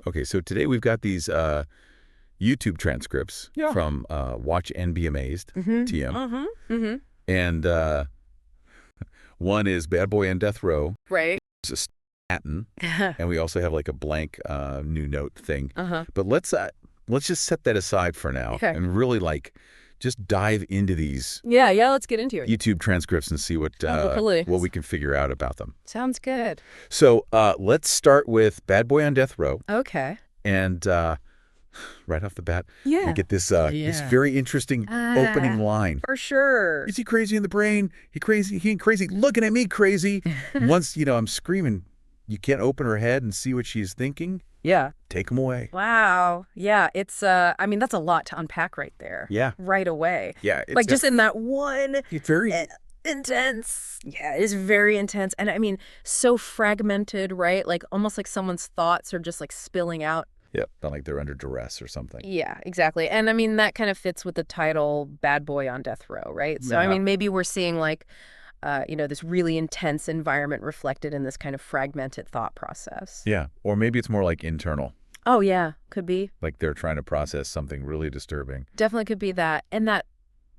Okay, so today we've got these YouTube transcripts from Watch and Be Amazed, TM. And one is Bad Boy on Death Row. Right. It's a statin. And we also have like a blank new note thing. But let's just set that aside for now and really like just dive into these let's get into it. YouTube transcripts and see what we can figure out about them. Sounds good. So let's start with Bad Boy on Death Row. Okay. And right off the bat, we get this very interesting opening line. For sure. Is he crazy in the brain? He ain't crazy. Looking at me crazy. Once, I'm screaming, you can't open her head and see what she's thinking. Yeah. Take him away. Wow. Yeah. It's, that's a lot to unpack right there. Yeah. Right away. Yeah. Like just in that one. It's very intense. Yeah, it is very intense. And so fragmented, right? Like almost like someone's thoughts are just like spilling out. Yep. Not like they're under duress or something. Yeah, exactly. And that kind of fits with the title Bad Boy on Death Row, right? So, maybe we're seeing like, this really intense environment reflected in this kind of fragmented thought process. Yeah. Or maybe it's more like internal. Oh, yeah. Could be. Like they're trying to process something really disturbing. Definitely could be that. And that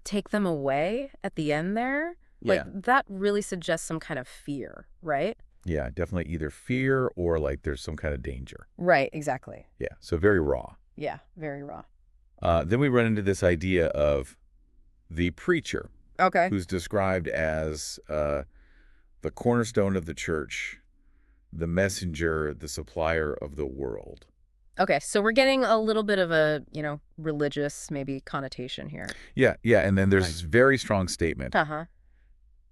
take them away at the end there, like that really suggests some kind of fear, right? Yeah, definitely either fear or like there's some kind of danger. Right, exactly. Yeah, so very raw. Yeah, very raw. Then we run into this idea of the preacher. Okay. Who's described as the cornerstone of the church, the messenger, the supplier of the world. Okay, so we're getting a little bit of a, religious maybe connotation here. Yeah, and then there's this very strong statement.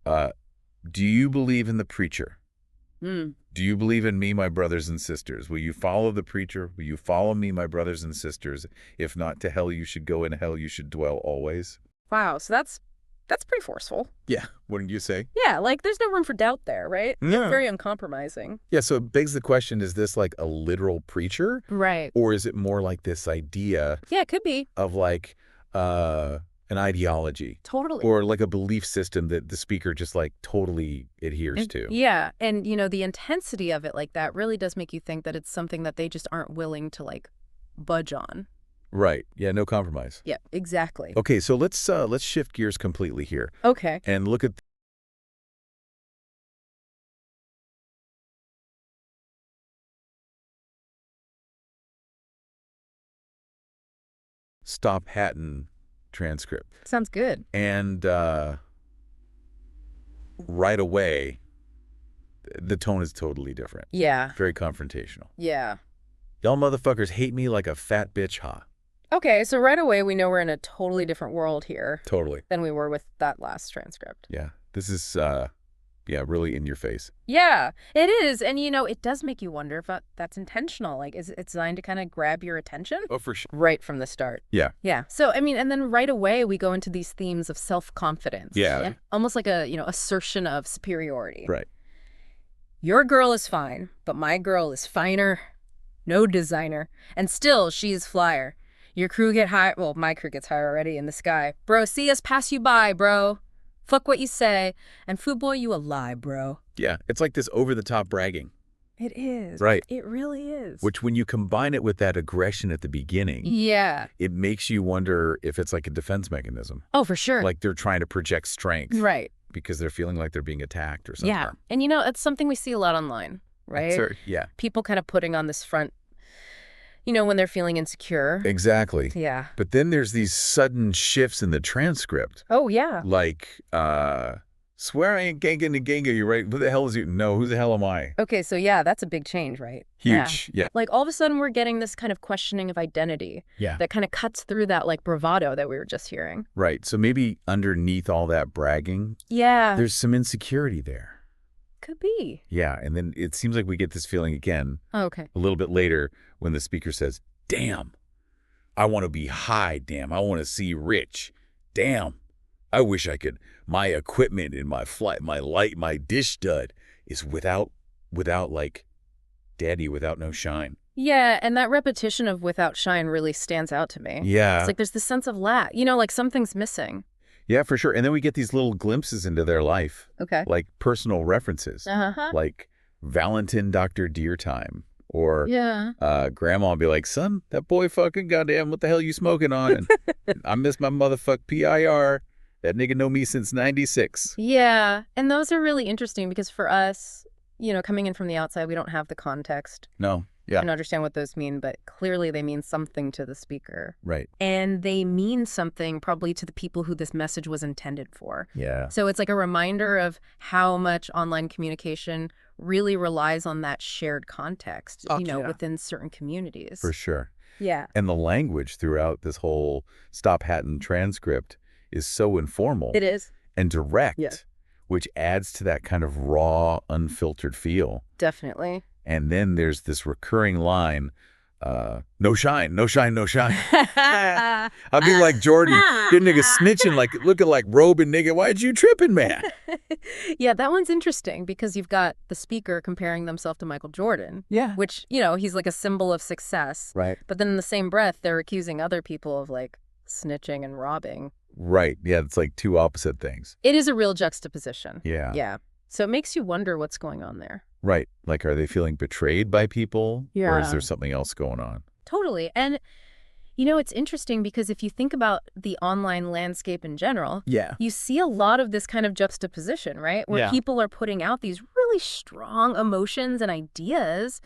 Do you believe in the preacher? Do you believe in me, my brothers and sisters? Will you follow the preacher? Will you follow me, my brothers and sisters? If not, to hell you should go, in hell you should dwell always. Wow, so that's pretty forceful. Yeah, wouldn't you say? Yeah, like there's no room for doubt there, right? Yeah. Very uncompromising. Yeah, so it begs the question, is this like a literal preacher? Right. Or is it more like this idea? Yeah, it could be. Of like an ideology. Totally. Or like a belief system that the speaker just like totally adheres to. Yeah, and the intensity of it like that really does make you think that it's something that they just aren't willing to like budge on. Right. Yeah, no compromise. Yeah, exactly. Okay, so let's shift gears completely here. Okay. And look at Stop Hatton transcript. Sounds good. And right away, the tone is totally different. Yeah. Very confrontational. Yeah. Y'all motherfuckers hate me like a fat bitch, huh? Okay, so right away we know we're in a totally different world here. Totally. Than we were with that last transcript. Yeah. This is, really in your face. Yeah, it is. And, it does make you wonder if that's intentional. Like, is it designed to kind of grab your attention? Oh, for sure. Right from the start. Yeah. Yeah. So, and then right away we go into these themes of self-confidence. Yeah. Almost like a, assertion of superiority. Right. Your girl is fine, but my girl is finer. No designer. And still, she's flyer. Your crew get high. Well, my crew gets higher already in the sky. Bro, see us pass you by, bro. Fuck what you say. And food boy, you a lie, bro. Yeah, it's like this over-the-top bragging. It is. Right. It really is. Which when you combine it with that aggression at the beginning, it makes you wonder if it's like a defense mechanism. Oh, for sure. Like they're trying to project strength. Right. Because they're feeling like they're being attacked or something. Yeah. And it's something we see a lot online, right? Sure. Yeah. People kind of putting on this front, when they're feeling insecure. Exactly. Yeah. But then there's these sudden shifts in the transcript. Oh, yeah. Like, swear I ain't ganking the ganga, you right? Who the hell is you? No, who the hell am I? Okay, so yeah, that's a big change, right? Huge, yeah. Like all of a sudden we're getting this kind of questioning of identity. Yeah. That kind of cuts through that like bravado that we were just hearing. Right, so maybe underneath all that bragging, there's some insecurity there. Could be. Yeah, and then it seems like we get this feeling again a little bit later when the speaker says, damn, I want to be high, damn, I want to see rich, damn, I wish I could, my equipment in my flight, my light, my dish stud is without like, daddy without no shine. Yeah, and that repetition of without shine really stands out to me. Yeah. It's like there's this sense of lack, like something's missing. Yeah, for sure. And then we get these little glimpses into their life. Okay. Like personal references. Uh-huh. Like Valentin Dr. Deer Time Or grandma will be like, son, that boy fucking goddamn, what the hell you smoking on? And I miss my motherfuck PIR. That nigga know me since 96. Yeah. And those are really interesting because for us, coming in from the outside, we don't have the context. No. Yeah. And understand what those mean, but clearly they mean something to the speaker. Right. And they mean something probably to the people who this message was intended for. Yeah. So it's like a reminder of how much online communication really relies on that shared context, within certain communities. For sure. Yeah. And the language throughout this whole Stop Hatton transcript is so informal. It is. And direct, Yeah. which adds to that kind of raw, unfiltered feel. Definitely. And then there's this recurring line, no shine, no shine, no shine. I'll be like, Jordan, your nigga snitching, looking like Robin, nigga. Why'd you tripping, man? Yeah, that one's interesting because you've got the speaker comparing themselves to Michael Jordan. Yeah. Which, he's like a symbol of success. Right. But then in the same breath, they're accusing other people of snitching and robbing. Right. Yeah, it's like two opposite things. It is a real juxtaposition. Yeah. Yeah. So it makes you wonder what's going on there. Right. Like, are they feeling betrayed by people? Yeah. Or is there something else going on? Totally. And, it's interesting because if you think about the online landscape in general, you see a lot of this kind of juxtaposition, right? Where people are putting out these really strong emotions and ideas,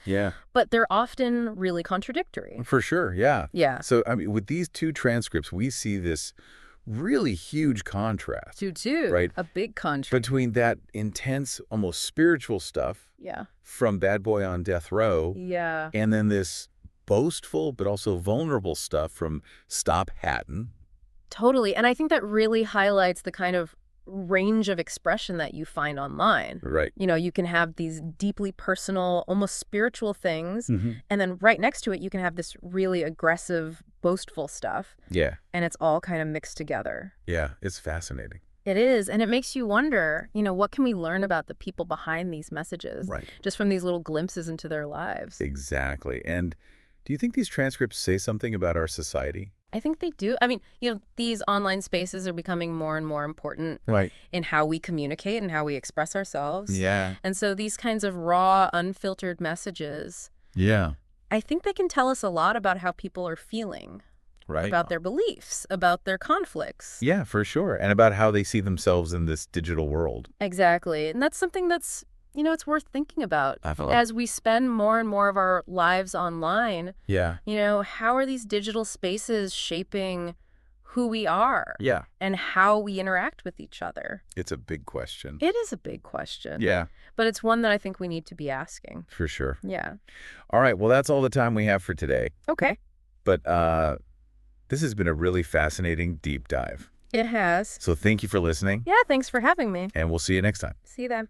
but they're often really contradictory. For sure. Yeah. Yeah. So, I mean, with these two transcripts, we see this really huge contrast. Right? A big contrast. Between that intense, almost spiritual stuff from Bad Boy on Death Row and then this boastful but also vulnerable stuff from Stop Hatton. Totally. And I think that really highlights the kind of range of expression that you find online. Right. You can have these deeply personal, almost spiritual things, and then right next to it, you can have this really aggressive, boastful stuff. Yeah. And it's all kind of mixed together. Yeah, it's fascinating. It is. And it makes you wonder, what can we learn about the people behind these messages? Right. Just from these little glimpses into their lives. Exactly. And do you think these transcripts say something about our society? I think they do. I mean, these online spaces are becoming more and more important Right. in how we communicate and how we express ourselves. Yeah. And so these kinds of raw, unfiltered messages, I think they can tell us a lot about how people are feeling. Right. About their beliefs, about their conflicts. Yeah, for sure. And about how they see themselves in this digital world. Exactly. And that's something that's, it's worth thinking about. As we spend more and more of our lives online, how are these digital spaces shaping who we are? Yeah. And how we interact with each other? It's a big question. It is a big question. Yeah. But it's one that I think we need to be asking. For sure. Yeah. All right. Well, that's all the time we have for today. Okay. But this has been a really fascinating deep dive. It has. So thank you for listening. Yeah, thanks for having me. And we'll see you next time. See you then.